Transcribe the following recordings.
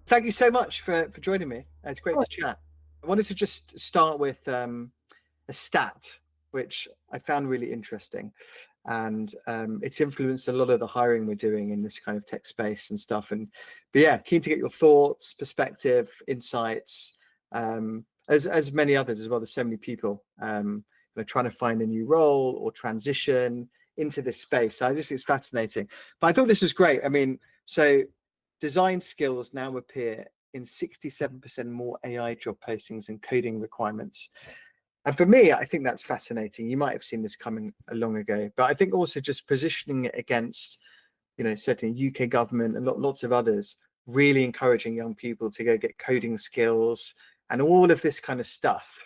Thank you so much for joining me. It's great to chat. I wanted to just start with a stat which I found really interesting, and it's influenced a lot of the hiring we're doing in this kind of tech space and stuff. But yeah, keen to get your thoughts, perspective, insights, as many others as well. There's so many people trying to find a new role or transition into this space. So I just think it's fascinating. But I thought this was great. I mean, so design skills now appear in 67% more AI job postings and coding requirements. And for me, I think that's fascinating. You might have seen this coming a long ago, but I think also just positioning it against, certainly UK government and lots of others, really encouraging young people to go get coding skills and all of this kind of stuff.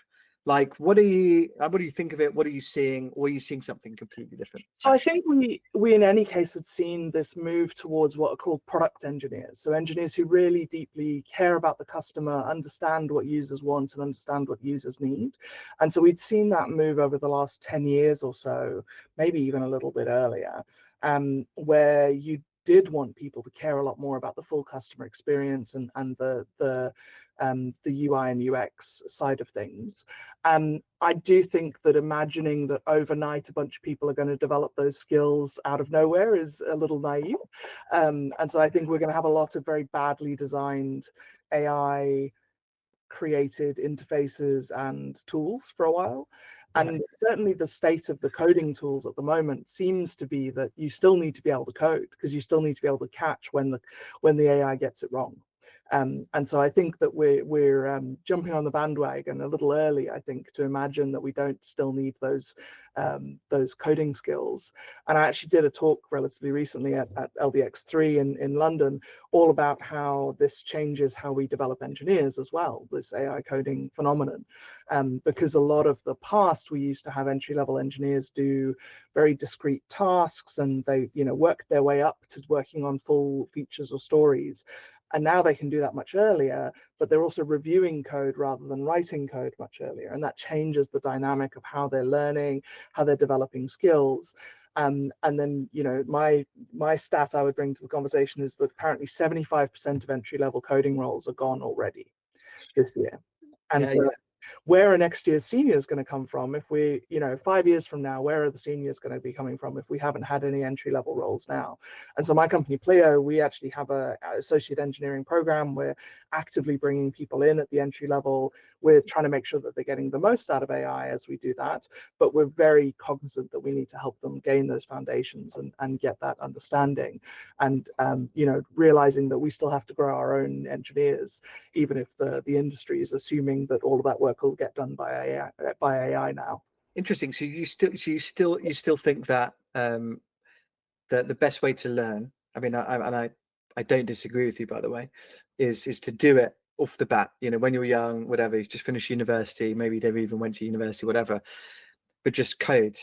Like, what do you think of it? What are you seeing? Or are you seeing something completely different? So I think we in any case had seen this move towards what are called product engineers. So engineers who really deeply care about the customer, understand what users want and understand what users need. And so we'd seen that move over the last 10 years or so, maybe even a little bit earlier, where you did want people to care a lot more about the full customer experience and the UI and UX side of things. I do think that imagining that overnight a bunch of people are going to develop those skills out of nowhere is a little naive. And so I think we're going to have a lot of very badly designed AI created interfaces and tools for a while. And certainly the state of the coding tools at the moment seems to be that you still need to be able to code, because you still need to be able to catch when the AI gets it wrong. And so I think that we're jumping on the bandwagon a little early, I think, to imagine that we don't still need those coding skills. And I actually did a talk relatively recently at LDX3 in London, all about how this changes how we develop engineers as well, this AI coding phenomenon. Because a lot of the past, we used to have entry-level engineers do very discrete tasks, and they work their way up to working on full features or stories. And now they can do that much earlier, but they're also reviewing code rather than writing code much earlier. And that changes the dynamic of how they're learning, how they're developing skills. And then, my stat I would bring to the conversation is that apparently 75% of entry-level coding roles are gone already this year. And where are next year's seniors going to come from? If 5 years from now, where are the seniors going to be coming from if we haven't had any entry-level roles now? And so my company, Pleo, we actually have an associate engineering program. We're actively bringing people in at the entry level. We're trying to make sure that they're getting the most out of AI as we do that, but we're very cognizant that we need to help them gain those foundations and get that understanding. And realizing that we still have to grow our own engineers, even if the industry is assuming that all of that work will get done by AI now. Interesting. So you still think that that the best way to learn, I mean, I don't disagree with you, by the way, is to do it off the bat. When you're young, whatever, you just finish university, maybe you never even went to university, whatever, but just code.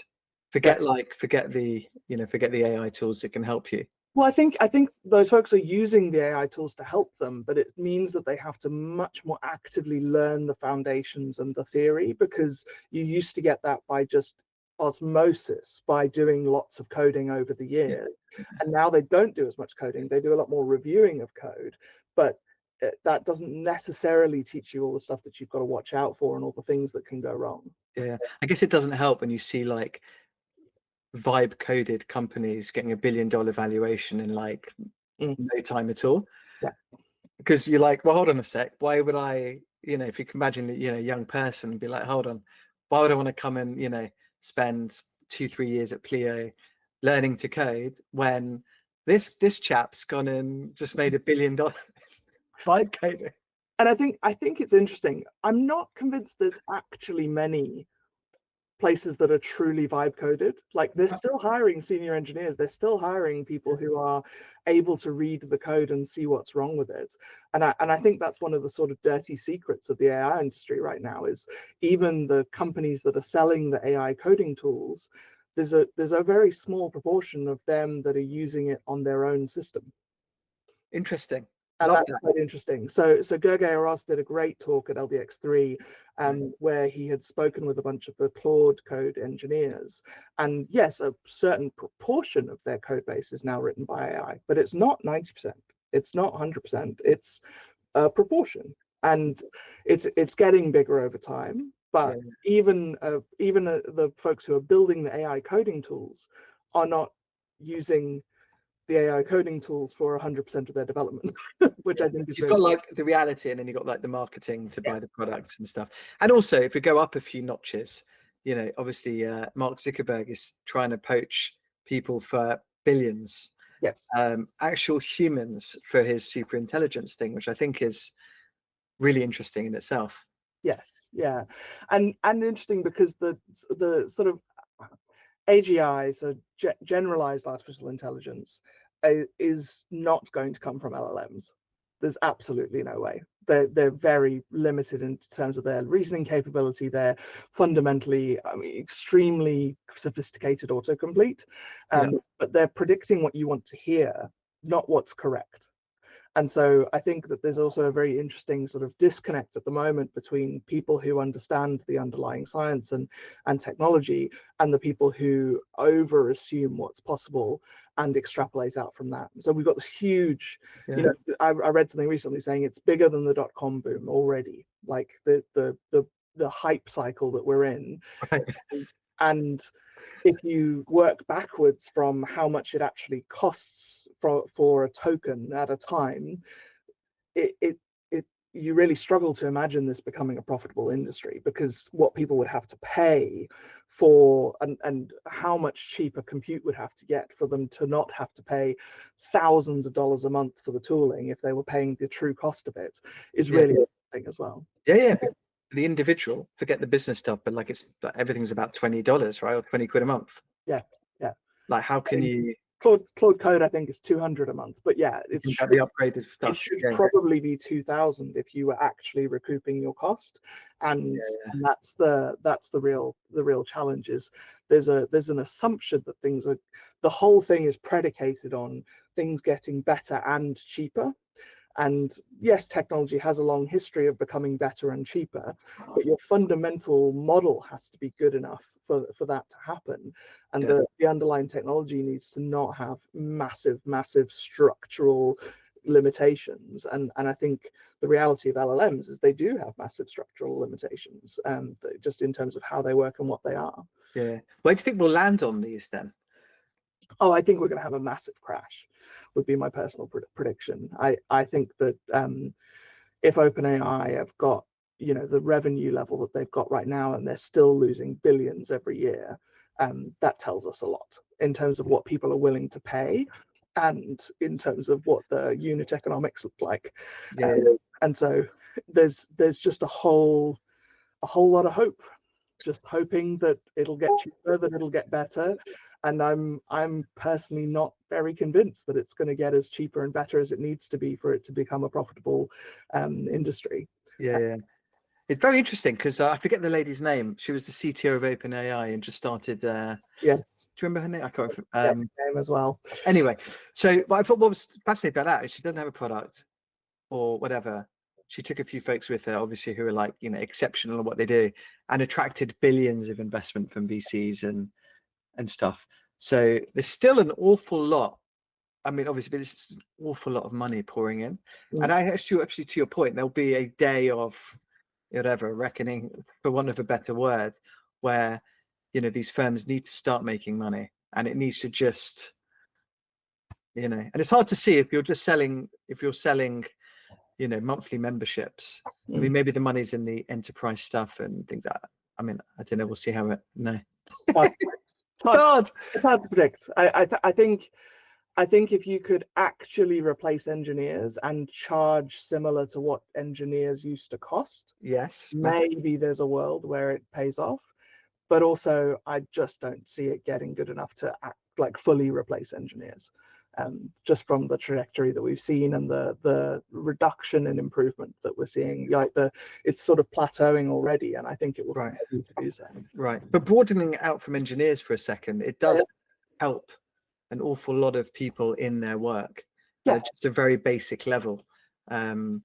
Forget the AI tools that can help you. Well, I think those folks are using the AI tools to help them, but it means that they have to much more actively learn the foundations and the theory, because you used to get that by just osmosis, by doing lots of coding over the years. And now they don't do as much coding. They do a lot more reviewing of code, but that doesn't necessarily teach you all the stuff that you've got to watch out for and all the things that can go wrong. Yeah, I guess it doesn't help when you see like vibe coded companies getting $1 billion valuation in like no time at all. Yeah. Because you're like, well, hold on a sec. Why would I, if you can imagine, a young person and be like, hold on, why would I want to come and, spend 2-3 years at Pleo learning to code when this chap's gone and just made $1 billion vibe coding? And I think it's interesting. I'm not convinced there's actually many places that are truly vibe coded. Like, they're still hiring senior engineers. They're still hiring people who are able to read the code and see what's wrong with it. And I think that's one of the sort of dirty secrets of the AI industry right now, is even the companies that are selling the AI coding tools, there's a very small proportion of them that are using it on their own system. Interesting. And that's quite interesting. So Gergely Aros did a great talk at LDX3, where he had spoken with a bunch of the Claude code engineers. And yes, a certain proportion of their code base is now written by AI, but it's not 90%. It's not 100%. It's proportion, and it's getting bigger over time. But even the folks who are building the AI coding tools are not using the AI coding tools for 100% of their development, which I think is you've got like the reality, and then you've got like the marketing to buy the products and stuff. And also, if we go up a few notches, you know, obviously Mark Zuckerberg is trying to poach people for billions. Yes. Actual humans for his super intelligence thing, which I think is really interesting in itself. Yes, yeah, and interesting because the sort of AGI, so generalized artificial intelligence, is not going to come from LLMs. There's absolutely no way. They're very limited in terms of their reasoning capability. They're fundamentally, I mean, extremely sophisticated autocomplete, but they're predicting what you want to hear, not what's correct. And so I think that there's also a very interesting sort of disconnect at the moment between people who understand the underlying science and technology, and the people who over assume what's possible and extrapolate out from that. So we've got this huge, you know, I read something recently saying it's bigger than the dot-com boom already, like the hype cycle that we're in. And if you work backwards from how much it actually costs for a token at a time, you really struggle to imagine this becoming a profitable industry, because what people would have to pay for and how much cheaper compute would have to get for them to not have to pay thousands of dollars a month for the tooling if they were paying the true cost of it is really interesting as well. The individual, forget the business stuff, but like everything's about $20, right, or 20 quid a month. Like, how can you Claude Code, I think, is 200 a month, but yeah, the upgraded stuff. It should probably be 2,000 if you were actually recouping your cost, and that's the real challenge. Is there's an assumption that the whole thing is predicated on things getting better and cheaper. And yes, technology has a long history of becoming better and cheaper, but your fundamental model has to be good enough for that to happen. And the underlying technology needs to not have massive structural limitations. And I think the reality of LLMs is they do have massive structural limitations, just in terms of how they work and what they are. Where do you think we'll land on these then? Oh, I think we're going to have a massive crash, would be my personal prediction. I think that if OpenAI have got, you know, the revenue level that they've got right now, and they're still losing billions every year, that tells us a lot in terms of what people are willing to pay, and in terms of what the unit economics look like. And so there's just a whole lot of hope, just hoping that it'll get cheaper, that it'll get better. And I'm personally not very convinced that it's going to get as cheaper and better as it needs to be for it to become a profitable industry. It's very interesting because I forget the lady's name. She was the CTO of OpenAI and just started. Yes. Do you remember her name? I can't remember. Name as well. Anyway, so I thought what was fascinating about that is she doesn't have a product or whatever. She took a few folks with her, obviously, who are like, you know, exceptional at what they do, and attracted billions of investment from VCs and stuff. So there's still an awful lot. I mean, obviously, but there's an awful lot of money pouring in. And I actually, to your point, there'll be a day of whatever reckoning, for want of a better word, where, you know, these firms need to start making money, and it needs to just, you know, and it's hard to see if you're selling, you know, monthly memberships. I mean, maybe the money's in the enterprise stuff and things like that. I mean, I don't know. We'll see how it. No. It's hard to predict. I think if you could actually replace engineers and charge similar to what engineers used to cost, maybe there's a world where it pays off. But also, I just don't see it getting good enough to fully replace engineers. Just from the trajectory that we've seen and the reduction in improvement that we're seeing, it's sort of plateauing already, and I think it will continue to do so. But broadening it out from engineers for a second, it does help an awful lot of people in their work at just a very basic level. You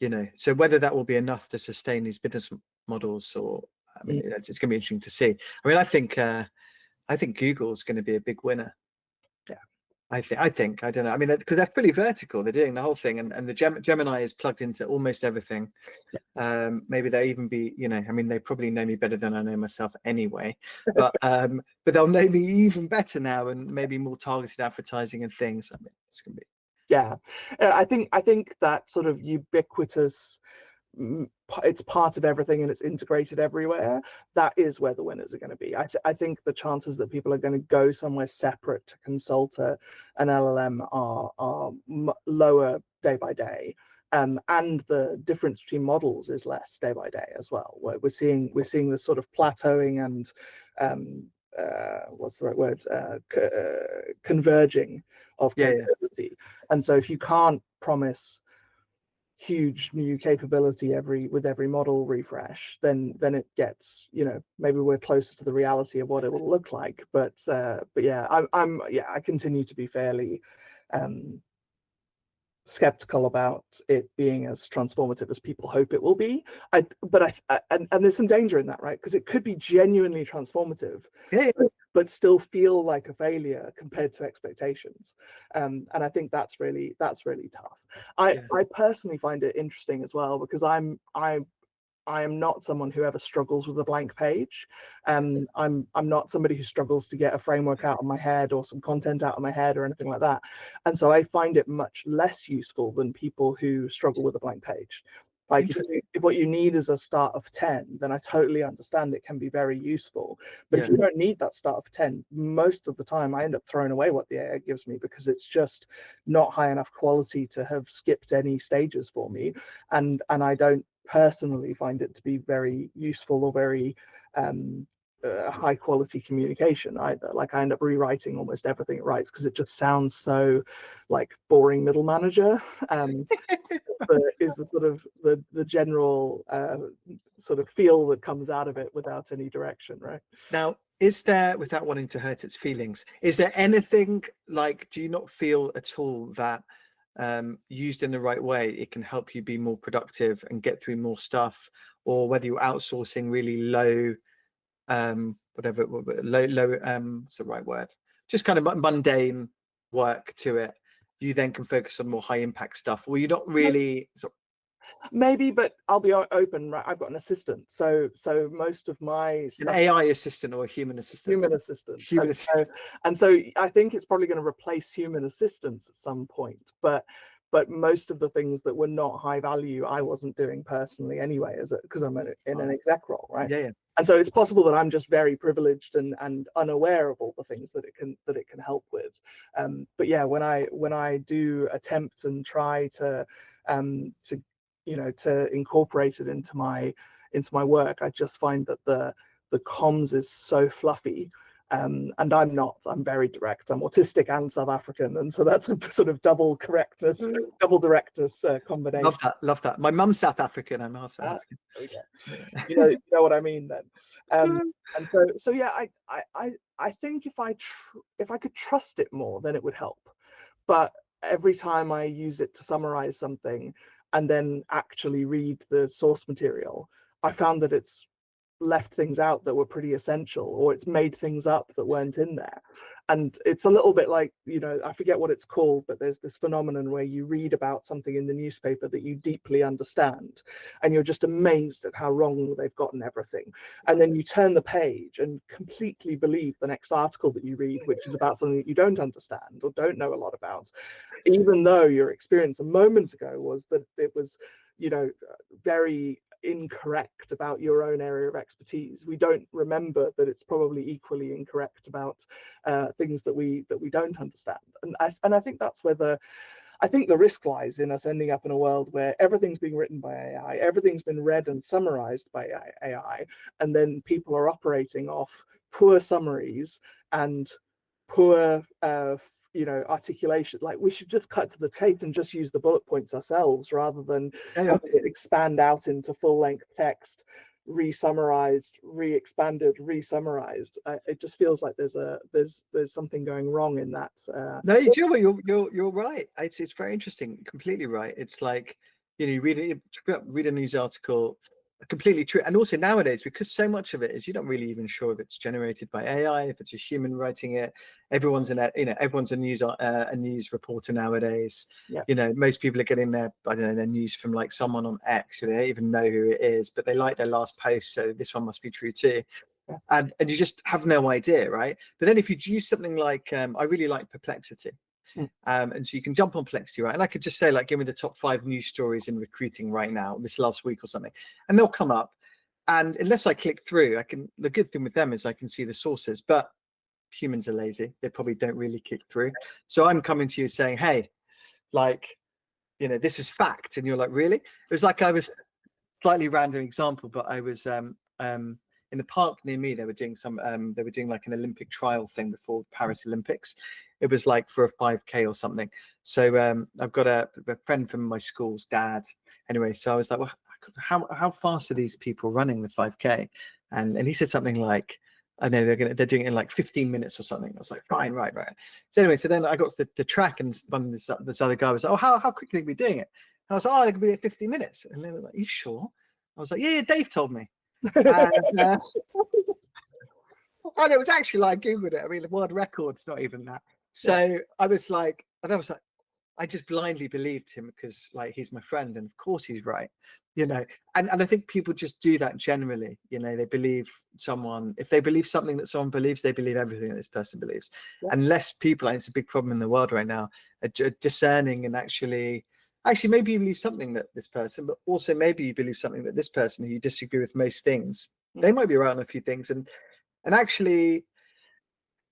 know, so whether that will be enough to sustain these business models, or I mean, it's going to be interesting to see. I mean, I think Google's going to be a big winner. I think I don't know. I mean, because they're fully vertical, they're doing the whole thing, and the Gemini is plugged into almost everything. Maybe they'll even be, I mean, they probably know me better than I know myself anyway, but they'll know me even better now, and maybe more targeted advertising and things. I mean, it's gonna be. Yeah, I think that sort of ubiquitous, it's part of everything and it's integrated everywhere. That is where the winners are going to be. I think the chances that people are going to go somewhere separate to consult an LLM are lower day by day. And the difference between models is less day by day as well. Where we're seeing this sort of plateauing and what's the right word? Converging of capability. And so if you can't promise huge new capability with every model refresh, then it gets, maybe we're closer to the reality of what it will look like. But yeah, I continue to be fairly skeptical about it being as transformative as people hope it will be. And there's some danger in that, right? Because it could be genuinely transformative, but still feel like a failure compared to expectations. And I think that's really tough. I personally find it interesting as well, because I am not someone who ever struggles with a blank page. I'm not somebody who struggles to get a framework out of my head or some content out of my head or anything like that. And so I find it much less useful than people who struggle with a blank page. Like if what you need is a start of 10, then I totally understand it can be very useful. But if you don't need that start of 10, most of the time I end up throwing away what the AI gives me, because it's just not high enough quality to have skipped any stages for me. And I don't personally find it to be very useful or very high quality communication either. Like I end up rewriting almost everything it writes because it just sounds so like boring middle manager. Is the sort of the general sort of feel that comes out of it without any direction, right? Now, is there, without wanting to hurt its feelings, is there anything like, do you not feel at all that used in the right way, it can help you be more productive and get through more stuff? Or whether you're outsourcing really low, what's the right word? Just kind of mundane work to it, you then can focus on more high impact stuff. Or you're not really. Maybe, but I'll be open, right? I've got an assistant, so most of my stuff, an AI assistant or a human assistant. Human assistant. And so I think it's probably going to replace human assistants at some point. But most of the things that were not high value, I wasn't doing personally anyway, because I'm in an exec role, right? Yeah. And so it's possible that I'm just very privileged and unaware of all the things that it can help with. But yeah, when I do attempt and try to incorporate it into my work, I just find that the comms is so fluffy. And I'm very direct. I'm autistic and South African, and so that's a sort of double directness combination. Love that. My mum's South African. I'm half South African. Yeah. You know what I mean then. And so yeah, I think if I could trust it more, then it would help. But every time I use it to summarize something and then actually read the source material, I found that it's left things out that were pretty essential, or it's made things up that weren't in there. And it's a little bit like, I forget what it's called, but there's this phenomenon where you read about something in the newspaper that you deeply understand, and you're just amazed at how wrong they've gotten everything. And then you turn the page and completely believe the next article that you read, which is about something that you don't understand or don't know a lot about, even though your experience a moment ago was that it was, very incorrect about your own area of expertise. We don't remember that it's probably equally incorrect about things that we don't understand. And I think that's where the risk lies, in us ending up in a world where everything's being written by AI, everything's been read and summarized by AI, and then people are operating off poor summaries and poor articulation. Like, we should just cut to the chase and just use the bullet points ourselves, rather than expand out into full-length text, re-summarized, re-expanded, re-summarized. It just feels like there's something going wrong in that. No, you're right. It's very interesting. Completely right. It's like, you read a news article, completely true. And also nowadays, because so much of it is, you're not really even sure if it's generated by AI, if it's a human writing it. Everyone's everyone's a news reporter nowadays. Yeah. Most people are getting their news from like someone on X. They don't even know who it is, but they like their last post, so this one must be true too. Yeah. And you just have no idea, right? But then if you use something like, I really like Perplexity. And so you can jump on Plexi, right? And I could just say, like, give me the top 5 news stories in recruiting right now, this last week or something, and they'll come up. And unless I click through, the good thing with them is I can see the sources, but humans are lazy. They probably don't really click through. So I'm coming to you saying, hey, like, this is fact. And you're like, really? It was like, I was slightly random example, but I was in the park near me. They were doing like an Olympic trial thing before Paris Olympics. It was like for a 5K or something. So I've got a friend from my school's dad. Anyway, so I was like, well, how fast are these people running the 5K? And he said something like, I know they're doing it in like 15 minutes or something. I was like, fine, right. So anyway, so then I got to the track, and this other guy was like, oh, how quickly are we doing it? And I was like, oh, they could be at 15 minutes. And they were like, are you sure? I was like, yeah, Dave told me. And and it was actually like, I Googled it. I mean, the world record's not even that. So I was like, I just blindly believed him because, like, he's my friend, and of course he's right, And I think people just do that generally. They believe someone. If they believe something that someone believes, they believe everything that this person believes. Yeah. Unless people, and it's a big problem in the world right now, are discerning and actually maybe you believe something that this person, but also maybe you believe something that this person who you disagree with most things, they might be right on a few things, and actually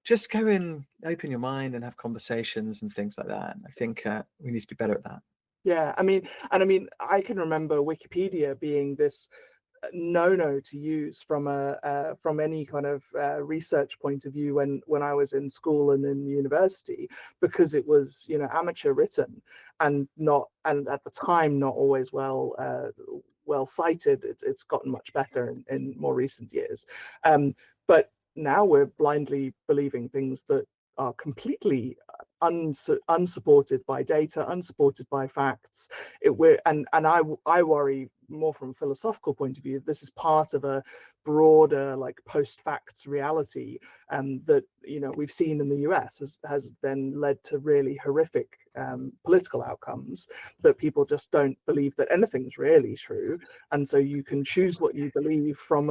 just go and open your mind and have conversations and things like that. And I think we need to be better at that. Yeah, I mean, I can remember Wikipedia being this no to use from any kind of research point of view when I was in school and in university, because it was amateur written and at the time not always well cited. It's gotten much better in more recent years, but now we're blindly believing things that are completely unsupported by data, unsupported by facts. I worry more from a philosophical point of view. This is part of a broader, like, post-facts reality that we've seen in the US has then led to really horrific political outcomes, that people just don't believe that anything's really true, and so you can choose what you believe from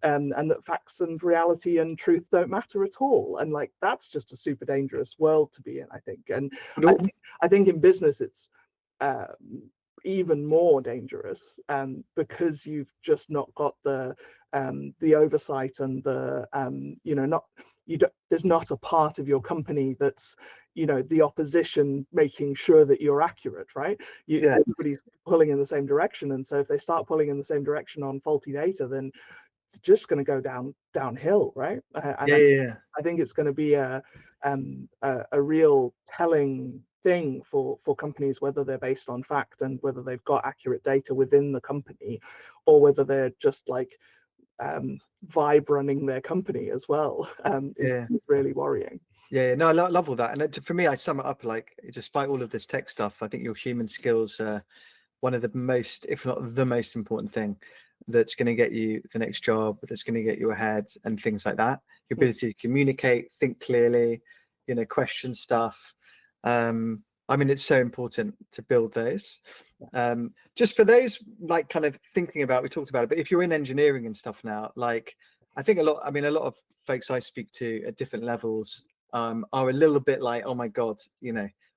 and that facts and reality and truth don't matter at all. And like, that's just a super dangerous world to be in, I think. And I think in business it's even more dangerous because you've just not got the oversight and the there's not a part of your company that's the opposition making sure that you're accurate, right? Everybody's pulling in the same direction, and so if they start pulling in the same direction on faulty data, then it's just going to go downhill, right? I think it's going to be a real telling thing for companies, whether they're based on fact and whether they've got accurate data within the company, or whether they're just like vibe running their company as well. Is really worrying. No, I love all that. And for me, I sum it up like, despite all of this tech stuff, I think your human skills are one of the most, if not the most important thing that's going to get you the next job, that's going to get you ahead, and things like that. Your ability to communicate, think clearly, question stuff. I mean, it's so important to build those. Just for those, like, kind of thinking about, we talked about it, but if you're in engineering and stuff now, like, I think a lot of folks I speak to at different levels are a little bit like, oh my God,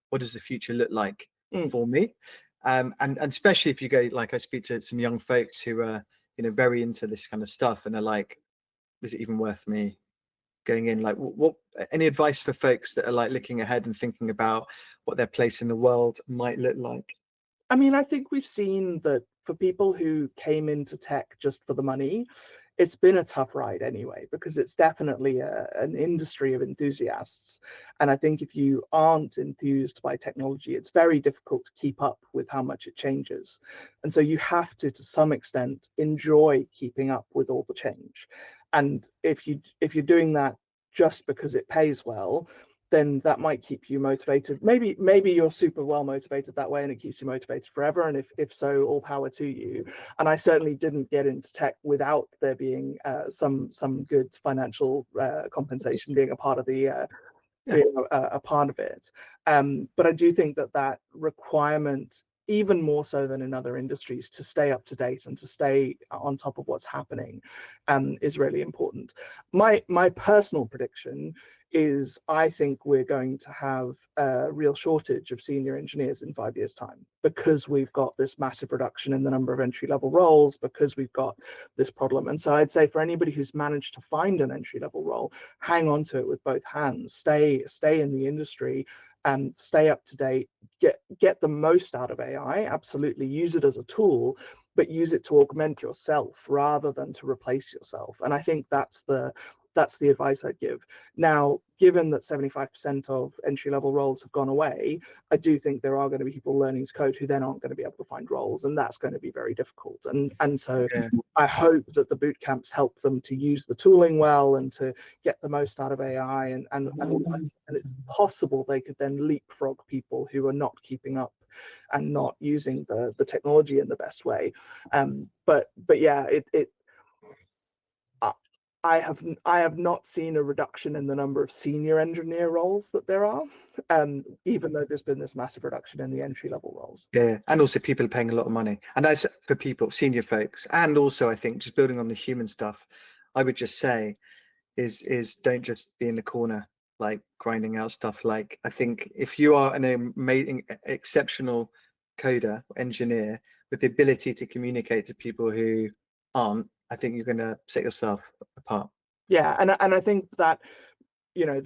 what does the future look like for me? And especially if you go, like, I speak to some young folks who are, very into this kind of stuff, and are like, is it even worth me going in? Like, what any advice for folks that are like looking ahead and thinking about what their place in the world might look like? I mean, I think we've seen that for people who came into tech just for the money, it's been a tough ride anyway, because it's definitely an industry of enthusiasts. And I think if you aren't enthused by technology, it's very difficult to keep up with how much it changes. And so you have to some extent, enjoy keeping up with all the change. And if you're doing that just because it pays well, then that might keep you motivated. Maybe you're super well motivated that way and it keeps you motivated forever. And if so, all power to you. And I certainly didn't get into tech without there being some good financial compensation being a part of the being a part of it. But I do think that requirement, even more so than in other industries, to stay up to date and to stay on top of what's happening is really important. My personal prediction is I think we're going to have a real shortage of senior engineers in 5 years' time, because we've got this massive reduction in the number of entry-level roles, because we've got this problem. And so I'd say for anybody who's managed to find an entry-level role, hang on to it with both hands, stay in the industry and stay up to date, get the most out of AI, absolutely use it as a tool, but use it to augment yourself rather than to replace yourself. And I think that's the advice I'd give. Now, given that 75% of entry-level roles have gone away, I do think there are going to be people learning to code who then aren't going to be able to find roles, and that's going to be very difficult. And so I hope that the boot camps help them to use the tooling well and to get the most out of AI, and it's possible they could then leapfrog people who are not keeping up and not using the technology in the best way. But yeah, I have not seen a reduction in the number of senior engineer roles that there are, even though there's been this massive reduction in the entry-level roles. Yeah, and also people are paying a lot of money, and that's for people, senior folks. And also, I think just building on the human stuff, I would just say is don't just be in the corner like grinding out stuff. Like, I think if you are an amazing, exceptional coder, engineer with the ability to communicate to people who aren't, I think you're going to set yourself apart. Yeah, and I think that, you know,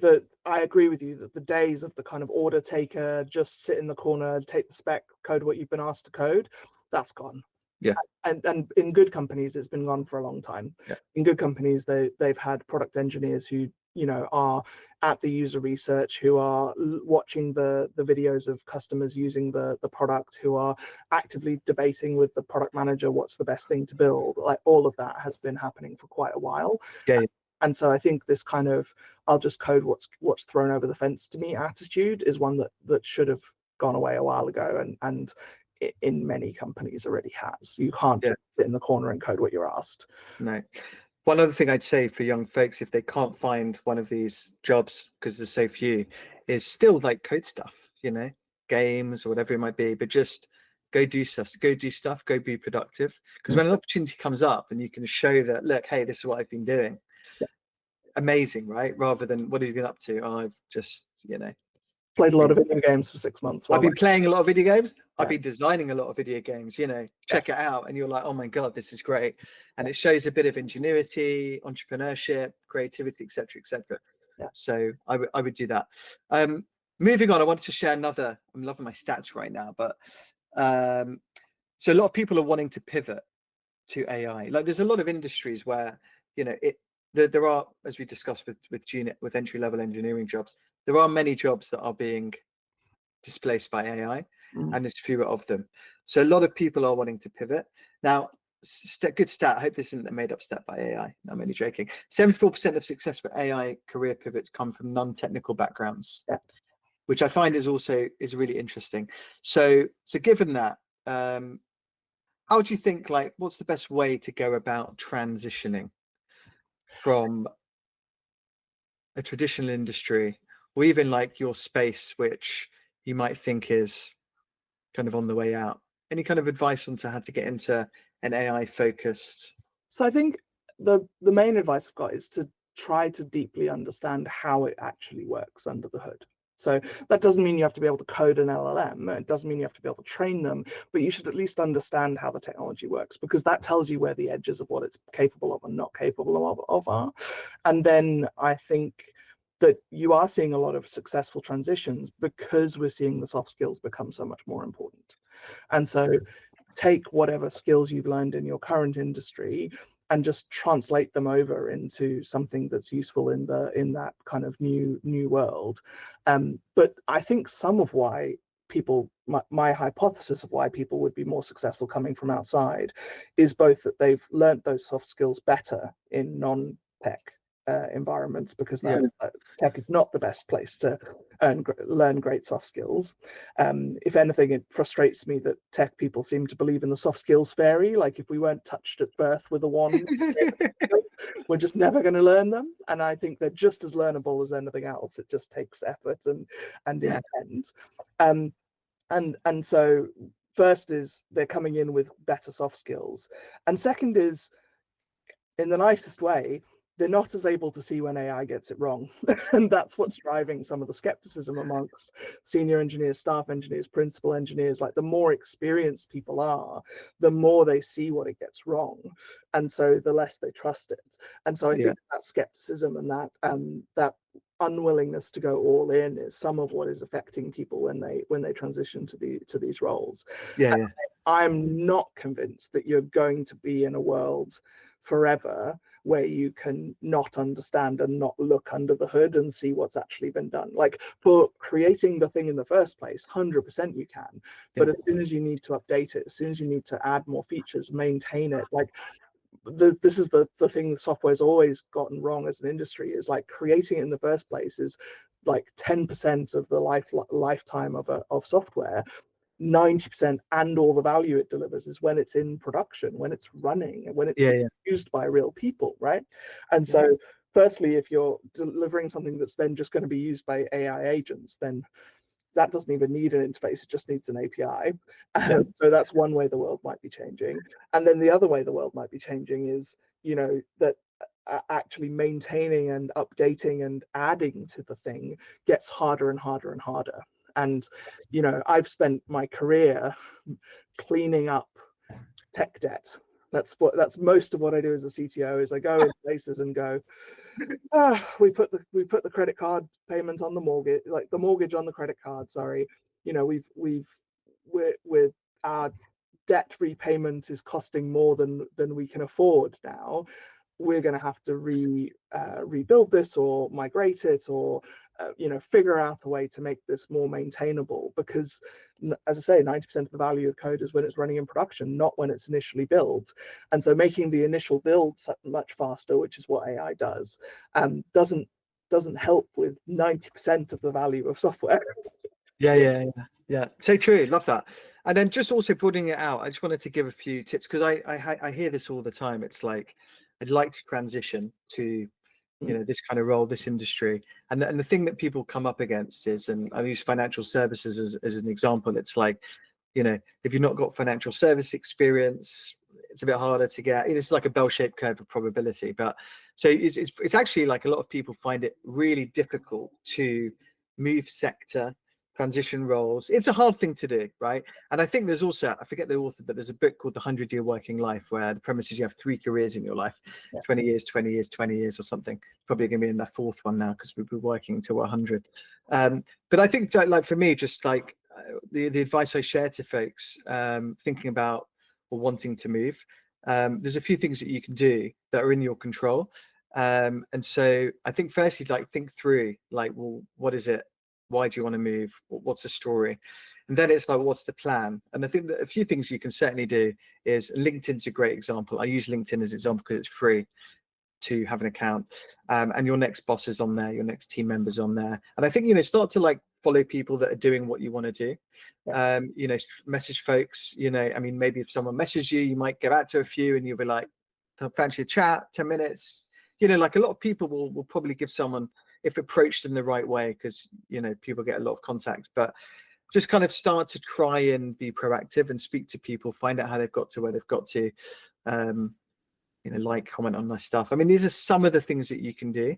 I agree with you that the days of the kind of order taker, just sit in the corner, take the spec, code what you've been asked to code, that's gone. Yeah. And in good companies, it's been gone for a long time. Yeah. In good companies, they've had product engineers who, you know, are at the user research, who are watching the videos of customers using the product, who are actively debating with the product manager what's the best thing to build. Like, all of that has been happening for quite a while. Yeah. And so I think this kind of I'll just code what's thrown over the fence to me attitude is one that should have gone away a while ago, and in many companies already has. You can't just sit in the corner and code what you're asked. No. One other thing I'd say for young folks, if they can't find one of these jobs because there's so few, is still like code stuff, you know, games or whatever it might be, but just go do stuff, go be productive. Because when an opportunity comes up and you can show that, look, hey, this is what I've been doing. Amazing, right? Rather than what have you been up to? Oh, I've just, you know, played a lot of video games for 6 months. I've been playing a lot of video games. I've been designing a lot of video games, you know, check it out. And you're like, oh my God, this is great. And it shows a bit of ingenuity, entrepreneurship, creativity, et cetera, et cetera. Yeah. So I would do that. Moving on, I wanted to share another, I'm loving my stats right now, but so a lot of people are wanting to pivot to AI. Like, there's a lot of industries where, you know, there are, as we discussed with entry-level engineering jobs, there are many jobs that are being displaced by AI, and there's fewer of them. So a lot of people are wanting to pivot. Now, good stat, I hope this isn't a made-up stat by AI. No, I'm only joking. 74% of successful AI career pivots come from non-technical backgrounds, which I find is really interesting. So given that, how do you think, like, what's the best way to go about transitioning from a traditional industry, or even like your space, which you might think is kind of on the way out? Any kind of advice on how to get into an AI focused? So I think the main advice I've got is to try to deeply understand how it actually works under the hood. So that doesn't mean you have to be able to code an LLM. It doesn't mean you have to be able to train them, but you should at least understand how the technology works, because that tells you where the edges of what it's capable of and not capable of are. And then I think that you are seeing a lot of successful transitions because we're seeing the soft skills become so much more important. And so take whatever skills you've learned in your current industry and just translate them over into something that's useful in that kind of new world. But I think some of why people, my hypothesis of why people would be more successful coming from outside is both that they've learned those soft skills better in non-tech environments, because tech is not the best place to learn great soft skills. If anything, it frustrates me that tech people seem to believe in the soft skills fairy. Like if we weren't touched at birth with a wand, we're just never going to learn them. And I think they're just as learnable as anything else. It just takes effort and intent. And so first is they're coming in with better soft skills, and second is, in the nicest way, they're not as able to see when AI gets it wrong. And that's what's driving some of the skepticism amongst senior engineers, staff engineers, principal engineers. Like the more experienced people are, the more they see what it gets wrong. And so the less they trust it. And so I think that skepticism and that unwillingness to go all in is some of what is affecting people when they transition to these roles. I'm not convinced that you're going to be in a world forever where you can not understand and not look under the hood and see what's actually been done. Like for creating the thing in the first place, 100% you can. But as soon as you need to update it, as soon as you need to add more features, maintain it, like this is the thing the software's always gotten wrong as an industry, is like creating it in the first place is like 10% of the lifetime of software. 90% and all the value it delivers is when it's in production, when it's running, and when it's used by real people, right? And so firstly, if you're delivering something that's then just going to be used by AI agents, then that doesn't even need an interface, it just needs an API. So that's one way the world might be changing. And then the other way the world might be changing is, that actually maintaining and updating and adding to the thing gets harder and harder and harder. And I've spent my career cleaning up tech debt. That's most of what I do as a CTO. Is I go in places and go, we put the credit card payment on the mortgage, like the mortgage on the credit card. Sorry, we're our debt repayment is costing more than we can afford now. We're going to have to rebuild this or migrate it or figure out a way to make this more maintainable, because as I say, 90% of the value of code is when it's running in production, not when it's initially built. And so making the initial build much faster, which is what AI does, doesn't help with 90% of the value of software. Yeah, so true. Love that. And then just also broadening it out, I just wanted to give a few tips, because I hear this all the time. It's like, I'd like to transition to this kind of role, this industry, and the thing that people come up against is, and I use financial services as an example. It's like, if you've not got financial service experience, it's a bit harder to get. It's like a bell-shaped curve of probability. But so it's actually like a lot of people find it really difficult to move sector, transition roles. It's a hard thing to do, right? And I think there's also, I forget the author, but there's a book called The 100-Year Working Life, where the premise is you have 3 careers in your life, 20 years, 20 years, 20 years or something. Probably going to be in the 4th one now, because we've been working until we're 100. But I think, like for me, just like the advice I share to folks thinking about or wanting to move, there's a few things that you can do that are in your control. And so I think firstly, like think through, like, well, what is it? Why do you want to move? What's the story? And then it's like, what's the plan? And I think that a few things you can certainly do is, LinkedIn's a great example. I use LinkedIn as an example because it's free to have an account, and your next boss is on there, your next team members on there. And I think, start to like follow people that are doing what you want to do. Message folks, I mean, maybe if someone messages you, you might get out to a few and you'll be like, fancy a chat, 10 minutes. Like a lot of people will probably give someone, if approached in the right way, because people get a lot of contacts, but just kind of start to try and be proactive and speak to people, find out how they've got to where they've got to, like, comment on my stuff. I mean, these are some of the things that you can do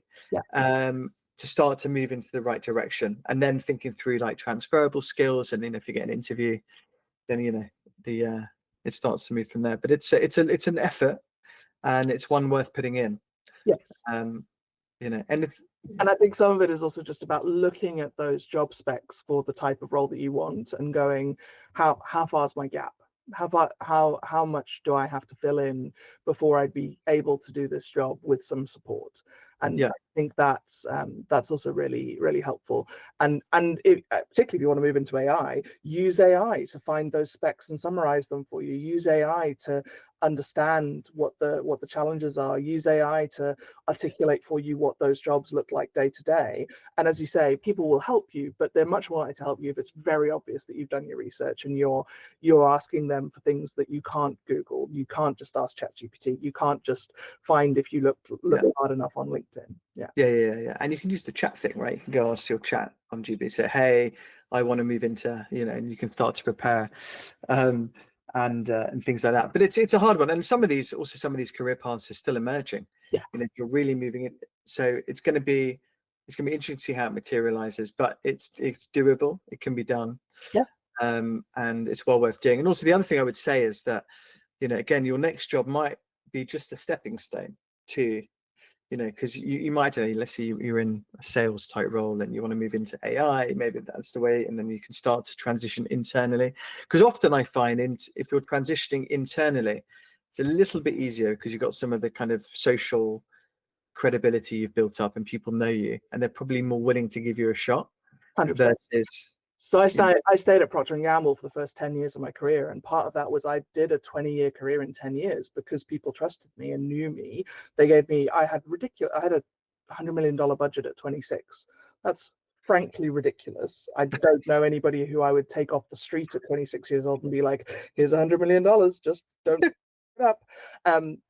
to start to move into the right direction, and then thinking through like transferable skills, and if you get an interview, then it starts to move from there. But it's an effort, and it's one worth putting in. And I think some of it is also just about looking at those job specs for the type of role that you want and going, how far is my gap? How much do I have to fill in before I'd be able to do this job with some support? And I think that's also really, really helpful. And particularly if you want to move into AI, use AI to find those specs and summarize them for you. Use AI to understand what the challenges are, use AI to articulate for you what those jobs look like day to day. And as you say, people will help you, but they're much more likely to help you if it's very obvious that you've done your research and you're asking them for things that you can't Google. You can't just ask ChatGPT. You can't just find if you look hard enough on LinkedIn. Yeah. And you can use the chat thing, right? You can go ask your chat on GB, say, hey, I want to move into, and you can start to prepare. And things like that. But it's a hard one, and some of these career paths are still emerging. If you're really moving it, so it's going to be interesting to see how it materializes, but it's doable. It can be done. And it's well worth doing. And also the other thing I would say is that again, your next job might be just a stepping stone to because you might, let's say you're in a sales type role and you want to move into AI, maybe that's the way, and then you can start to transition internally. Because often I find if you're transitioning internally, it's a little bit easier because you've got some of the kind of social credibility you've built up and people know you, and they're probably more willing to give you a shot. 100%. Versus, so I stayed at Procter & Gamble for the first 10 years of my career, and part of that was I did a 20-year career in 10 years because people trusted me and knew me. They gave me, I had a $100 million budget at 26. That's frankly ridiculous. I don't know anybody who I would take off the street at 26 years old and be like, here's $100 million, just don't it up.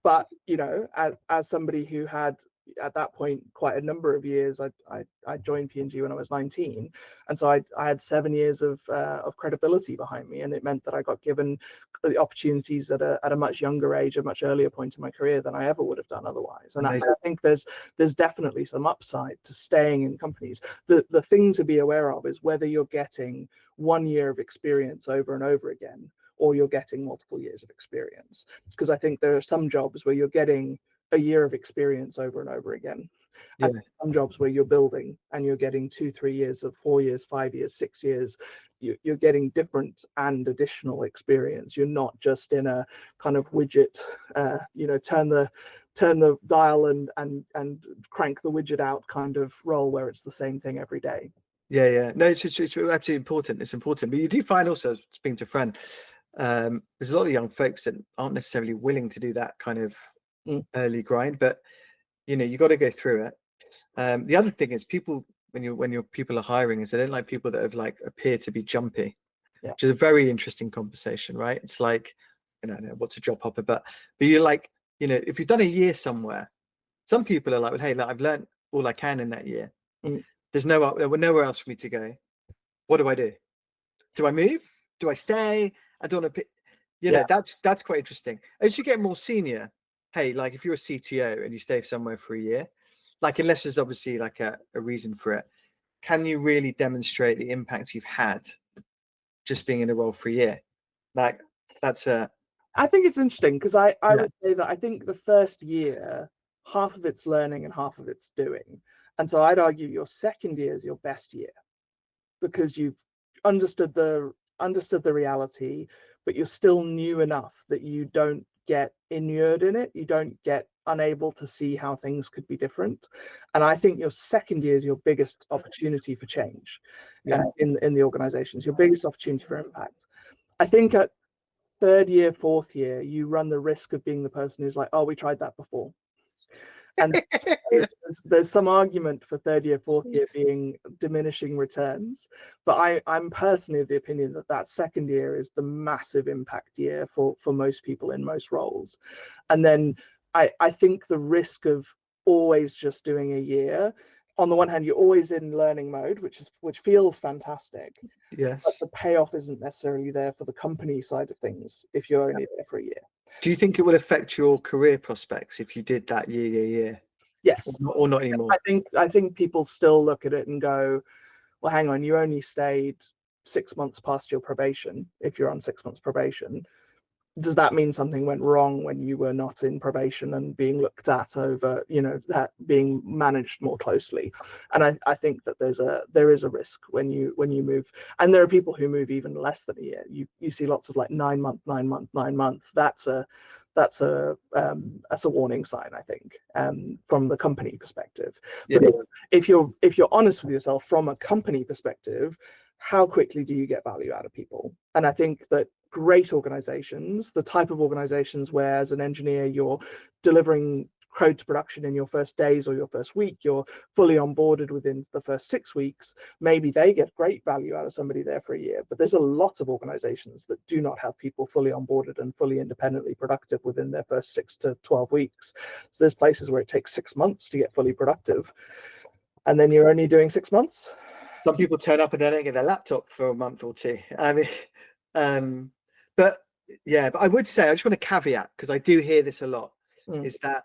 But as somebody who had at that point quite a number of years, I joined P&G when I was 19, and so I had 7 years of credibility behind me, and it meant that I got given the opportunities at a much younger age, a much earlier point in my career than I ever would have done otherwise. And I think there's definitely some upside to staying in companies. The thing to be aware of is whether you're getting 1 year of experience over and over again, or you're getting multiple years of experience. Because I think there are some jobs where you're getting a year of experience over and over again. And some jobs where you're building and you're getting 2-3 years of 4 years, 5 years, 6 years. You're getting different and additional experience. You're not just in a kind of widget, turn the dial and crank the widget out kind of role where it's the same thing every day. No, it's absolutely important. It's important, but you do find also, speaking to a friend, there's a lot of young folks that aren't necessarily willing to do that kind of early grind, but you got to go through it. The other thing is people, when your people are hiring, is they don't like people that have appear to be jumpy, which is a very interesting conversation, right? It's like, what's a job hopper, but you're like, if you've done a year somewhere, some people are like, well, hey, look, I've learned all I can in that year. There's nowhere else for me to go. What do I do? Do I move? Do I stay? I don't want to that's quite interesting. As you get more senior, hey, if you're a CTO and you stay somewhere for a year, unless there's obviously a reason for it, can you really demonstrate the impact you've had just being in a role for a year? I think it's interesting because I would say that I think the first year, half of it's learning and half of it's doing. And so I'd argue your second year is your best year because you've understood the reality, but you're still new enough that you don't get inured in it. You don't get unable to see how things could be different. And I think your second year is your biggest opportunity for change in the organizations, your biggest opportunity for impact. I think at third year, fourth year, you run the risk of being the person who's like, oh, we tried that before. And there's some argument for third year, fourth year being diminishing returns, but I'm personally of the opinion that second year is the massive impact year for most people in most roles. And then I think the risk of always just doing a year, on the one hand, you're always in learning mode, which feels fantastic. Yes. But the payoff isn't necessarily there for the company side of things if you're only there for a year. Do you think it would affect your career prospects if you did that year? Yes. Or not anymore? I think people still look at it and go, well, hang on, you only stayed 6 months past your probation. If you're on 6 months probation, does that mean something went wrong when you were not in probation and being looked at over, that being managed more closely? And I think that there is a risk when you move, and there are people who move even less than a year. You see lots of 9 month. That's a warning sign, I think, from the company perspective. But if you're honest with yourself from a company perspective, how quickly do you get value out of people? And I think that great organizations, the type of organizations where as an engineer you're delivering code to production in your first days or your first week, you're fully onboarded within the first 6 weeks, maybe they get great value out of somebody there for a year. But there's a lot of organizations that do not have people fully onboarded and fully independently productive within their first 6 to 12 weeks. So there's places where it takes 6 months to get fully productive, and then you're only doing 6 months. Some people turn up and they don't get their laptop for a month or two. I mean, but yeah, but I would say, I just want to caveat, because I do hear this a lot, is that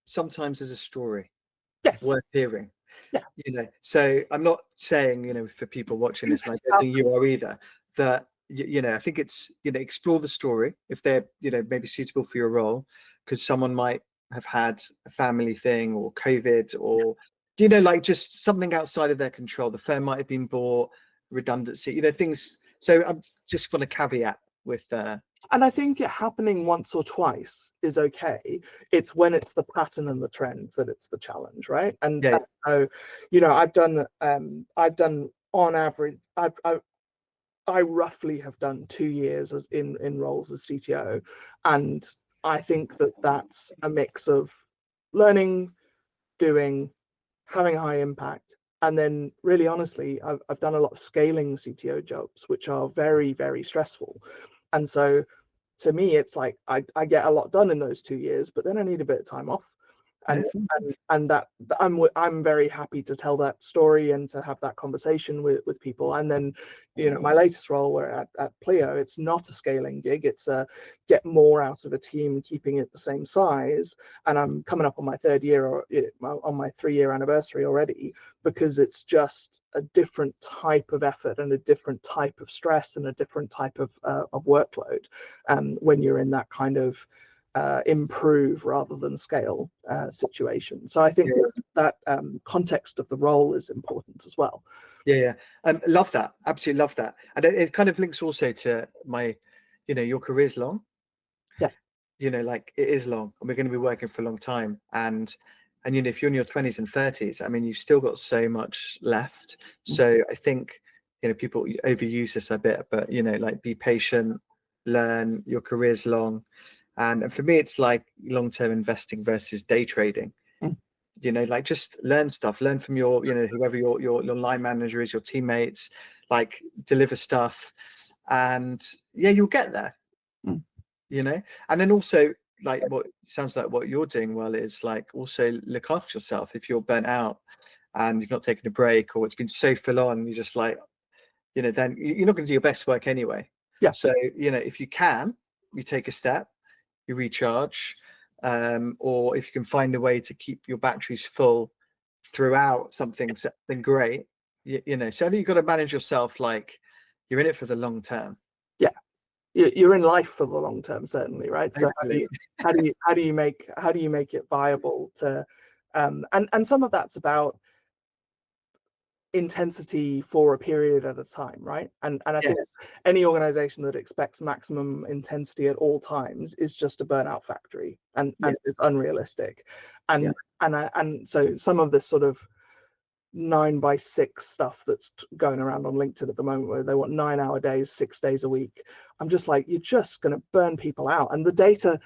sometimes there's a story worth hearing. Yeah. You know, so I'm not saying, you know, for people watching this, and I don't think you are either, that, you know, I think it's, you know, explore the story if they're, you know, maybe suitable for your role, because someone might have had a family thing or COVID or, you know, like just something outside of their control. The firm might have been bought, redundancy, you know, things. So I'm just want to caveat with and I think it happening once or twice is okay. It's when it's the pattern and the trend that it's the challenge, right? And so, you know, I've done on average, I roughly have done 2 years as in roles as CTO, and I think that that's a mix of learning, doing, having a high impact, and then really honestly, I've done a lot of scaling CTO jobs, which are very, very stressful, and so to me, it's like I get a lot done in those 2 years, but then I need a bit of time off, and that I'm very happy to tell that story and to have that conversation with people. And then, you know, my latest role, where at Pleo, it's not a scaling gig, it's a get more out of a team, keeping it the same size. And I'm coming up on my 3rd year, or on my 3-year anniversary already, because it's just a different type of effort and a different type of stress and a different type of workload when you're in that kind of improve rather than scale situation. So I think that context of the role is important as well. Love that, absolutely love that. And it kind of links also to my, you know, your career's long. You know, like it is long, and we're going to be working for a long time, and you know, if you're in your 20s and 30s, I mean, you've still got so much left. So I think, you know, people overuse this a bit, but, you know, like, be patient, learn, your career's long. And for me, it's like long-term investing versus day trading. You know, like, just learn stuff, learn from your, you know, whoever your line manager is, your teammates, like, deliver stuff, and you'll get there. You know, and then also, like, what sounds like what you're doing well is, like, also look after yourself. If you're burnt out and you've not taken a break, or it's been so full on, you're just like, you know, then you're not going to do your best work anyway. So, you know, if you can, you take a step, you recharge, or if you can find a way to keep your batteries full throughout something, then great. You know, so I think you've got to manage yourself like you're in it for the long term. You're in life for the long term, certainly, right? So how do you make it viable to and some of that's about intensity for a period at a time, right? And I think any organization that expects maximum intensity at all times is just a burnout factory, and it's unrealistic. And so some of this sort of 9x6 stuff that's going around on LinkedIn at the moment, where they want 9-hour days, 6 days a week, I'm just like, you're just going to burn people out. And the data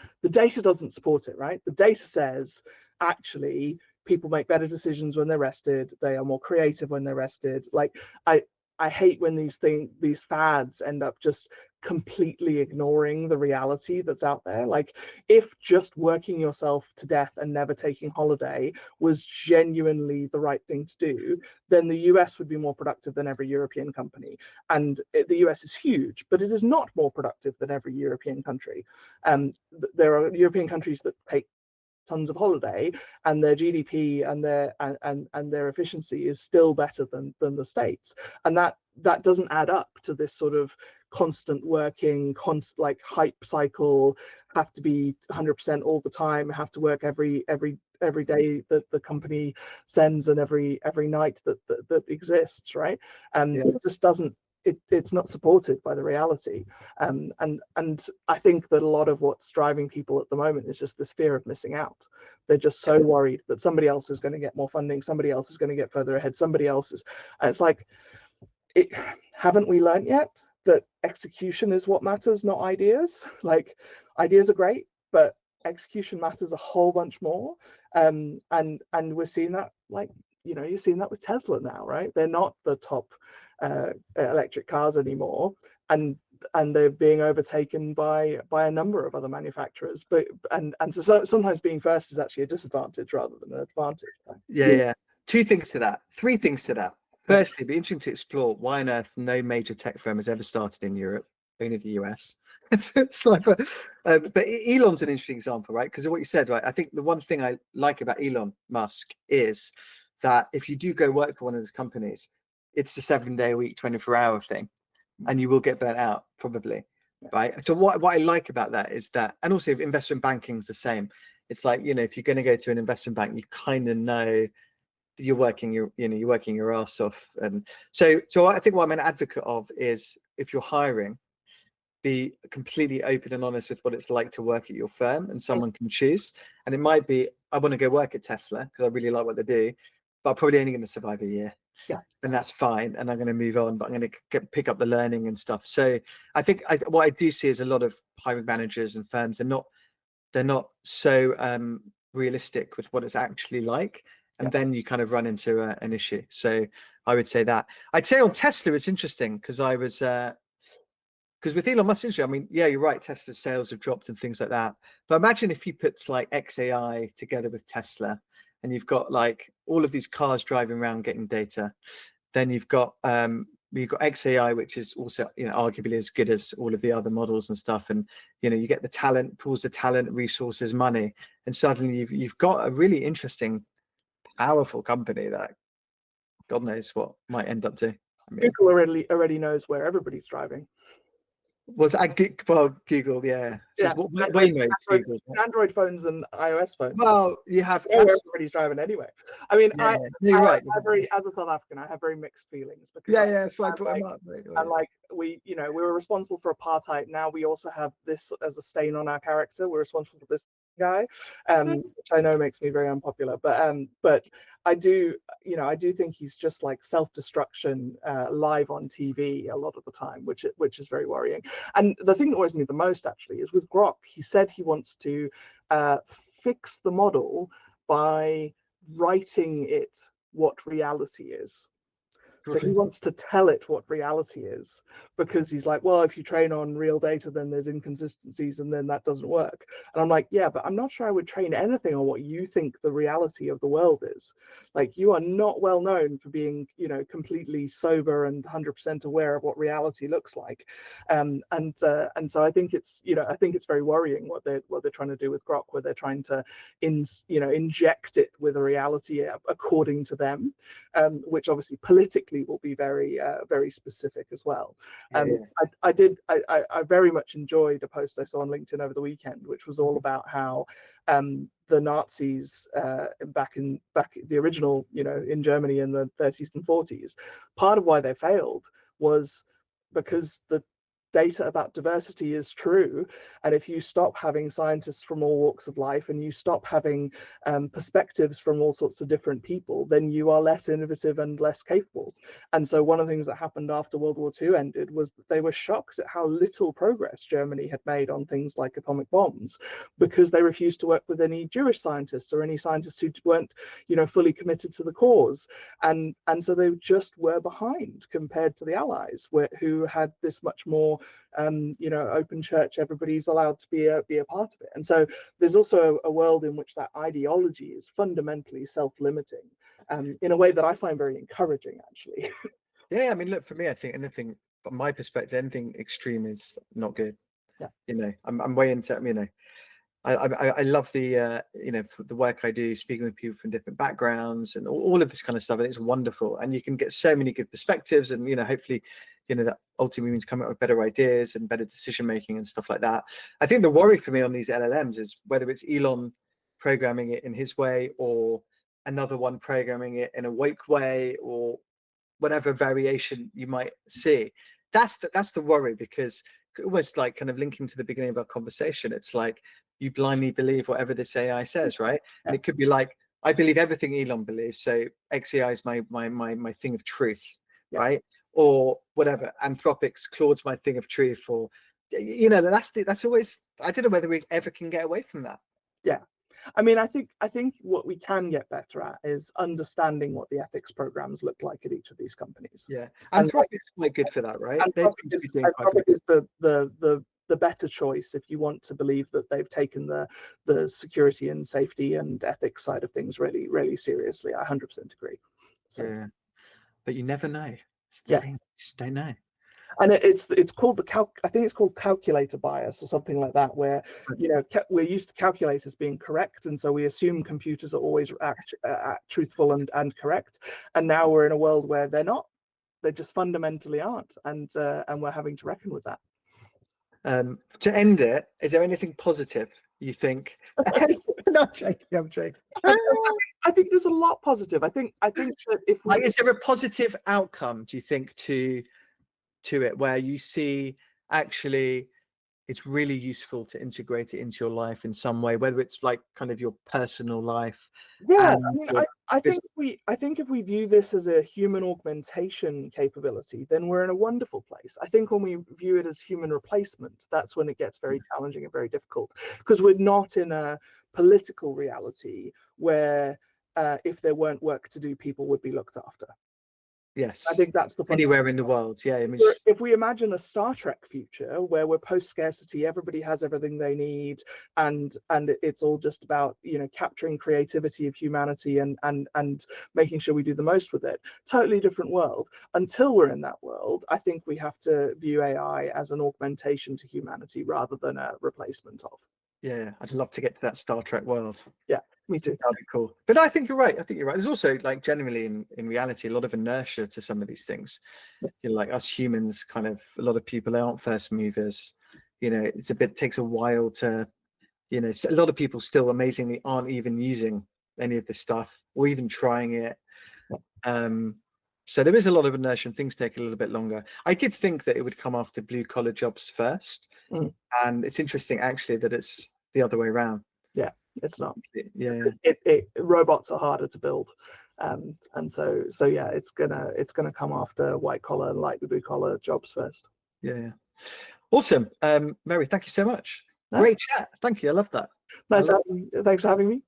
doesn't support it, right? The data says actually people make better decisions when they're rested, they are more creative when they're rested. Like, I hate when these fads end up just completely ignoring the reality that's out there. Like, if just working yourself to death and never taking holiday was genuinely the right thing to do, then the US would be more productive than every European company. And the US is huge, but it is not more productive than every European country. There are European countries that take tons of holiday, and their GDP and their efficiency is still better than the States. And that doesn't add up to this sort of constant working, like hype cycle, have to be 100% all the time, have to work every day that the company sends, and every night that exists, right? It just doesn't, it's not supported by the reality. And I think that a lot of what's driving people at the moment is just this fear of missing out. They're just so worried that somebody else is going to get more funding, somebody else is going to get further ahead, somebody else is, and it's like, haven't we learned yet that execution is what matters, not ideas. Like, ideas are great, but execution matters a whole bunch more. And we're seeing that, like, you're seeing that with Tesla now, right? They're not the top electric cars anymore, and they're being overtaken by a number of other manufacturers. But so sometimes being first is actually a disadvantage rather than an advantage. Yeah. Three things to that. Firstly, it'd be interesting to explore why on earth no major tech firm has ever started in Europe, only the US. It's like, but Elon's an interesting example, right? Because of what you said, right? I think the one thing I like about Elon Musk is that if you do go work for one of his companies, it's the 7-day-a-week, 24-hour thing, and you will get burnt out probably, right? So what I like about that is that, and also investment banking is the same. It's like, if you're going to go to an investment bank, you kind of know you're working your ass off. And so I think what I'm an advocate of is, if you're hiring, be completely open and honest with what it's like to work at your firm, and someone can choose. And it might be, I want to go work at Tesla because I really like what they do, but I'm probably only going to survive a year. Yeah. And that's fine. And I'm going to move on, but I'm going to pick up the learning and stuff. So I think what I do see is a lot of hiring managers and firms, they're not so realistic with what it's actually like. And then you kind of run into an issue. So I would say that. I'd say on Tesla, it's interesting because because with Elon Musk, I mean, yeah, you're right. Tesla's sales have dropped and things like that. But imagine if you put like XAI together with Tesla, and you've got like all of these cars driving around getting data. Then you've got XAI, which is also, arguably as good as all of the other models and stuff. And you get the talent, pools of talent, resources, money, and suddenly you've got a really interesting, powerful company that God knows what might end up doing. Google already knows where everybody's driving. Google, yeah. So Android phones and iOS phones. Well, you have everybody's driving anyway. I mean, you're right. As a South African, I have very mixed feelings because that's why I brought him up. And like we were responsible for apartheid. Now we also have this as a stain on our character. We're responsible for this guy, which I know makes me very unpopular. But I do think he's just like self-destruction live on TV a lot of the time, which is very worrying. And the thing that worries me the most actually is with Grok. He said he wants to fix the model by writing it what reality is. So he wants to tell it what reality is, because he's like, well, if you train on real data, then there's inconsistencies and then that doesn't work. And I'm like, yeah, but I'm not sure I would train anything on what you think the reality of the world is. Like, you are not well known for being, completely sober and 100% aware of what reality looks like. And so I think it's, very worrying what they're trying to do with Grok, where they're trying to inject it with a reality according to them, which obviously politically will be very very specific as well. I very much enjoyed a post I saw on LinkedIn over the weekend, which was all about how the Nazis back the original, in Germany in the 30s and 40s, part of why they failed was because the data about diversity is true, and if you stop having scientists from all walks of life and you stop having perspectives from all sorts of different people, then you are less innovative and less capable. And so one of the things that happened after World War II ended was that they were shocked at how little progress Germany had made on things like atomic bombs, because they refused to work with any Jewish scientists or any scientists who weren't, fully committed to the cause, and so they just were behind compared to the Allies, who had this much more open church. Everybody's allowed to be a part of it. And so there's also a world in which that ideology is fundamentally self-limiting, in a way that I find very encouraging, actually. Yeah, I mean, look, for me, I think anything, from my perspective, anything extreme is not good. Yeah. I'm way into, I love the the work I do, speaking with people from different backgrounds and all of this kind of stuff. It's wonderful, and you can get so many good perspectives, and hopefully that ultimately means coming up with better ideas and better decision making and stuff like that. I think the worry for me on these LLMs is whether it's Elon programming it in his way or another one programming it in a woke way, or whatever variation you might see. That's the worry, because almost like kind of linking to the beginning of our conversation, it's like you blindly believe whatever this AI says, right? And it could be like, I believe everything Elon believes, so XAI is my thing of truth, right? or whatever. Anthropic's Claude's my thing of truth, or that's always, I don't know whether we ever can get away from that. Yeah. I mean, I think what we can get better at is understanding what the ethics programs look like at each of these companies. Yeah, And Anthropic's quite good for that, right? Anthropic is the better choice if you want to believe that they've taken the security and safety and ethics side of things really, really seriously. I 100% agree. So, yeah, but you never know. Yeah. You just don't know. And it's called I think it's called calculator bias or something like that, where we're used to calculators being correct, and so we assume computers are always truthful and correct. And now we're in a world where they're not; they just fundamentally aren't, and we're having to reckon with that. To end it, is there anything positive you think? No, I'm joking. I think there's a lot positive. I think that if is there a positive outcome, do you think, to it, where you see actually it's really useful to integrate it into your life in some way, whether it's like kind of your personal life? Yeah, I mean, I think if we view this as a human augmentation capability, then we're in a wonderful place. I think when we view it as human replacement, that's when it gets very challenging and very difficult, because we're not in a political reality where if there weren't work to do, people would be looked after. Yes, I think that's the anywhere in the world. Yeah, I mean, if we imagine a Star Trek future where we're post-scarcity, everybody has everything they need, and it's all just about capturing creativity of humanity and making sure we do the most with it. Totally different world. Until we're in that world, I think we have to view AI as an augmentation to humanity rather than a replacement of. Yeah, I'd love to get to that Star Trek world. Yeah, me too. That'd be cool. But I think you're right. There's also, like, generally in reality, a lot of inertia to some of these things. Like us humans, kind of, a lot of people aren't first movers. Takes a while to, a lot of people still amazingly aren't even using any of this stuff or even trying it. So there is a lot of inertia and things take a little bit longer. I did think that it would come after blue collar jobs first. And it's interesting actually that it's the other way around. Yeah, it's not. Yeah. Robots are harder to build. And so yeah, it's gonna come after white collar and light blue collar jobs first. Yeah. Awesome. Meri, thank you so much. Great chat. Thank you. I love that. Nice. Thanks for having me.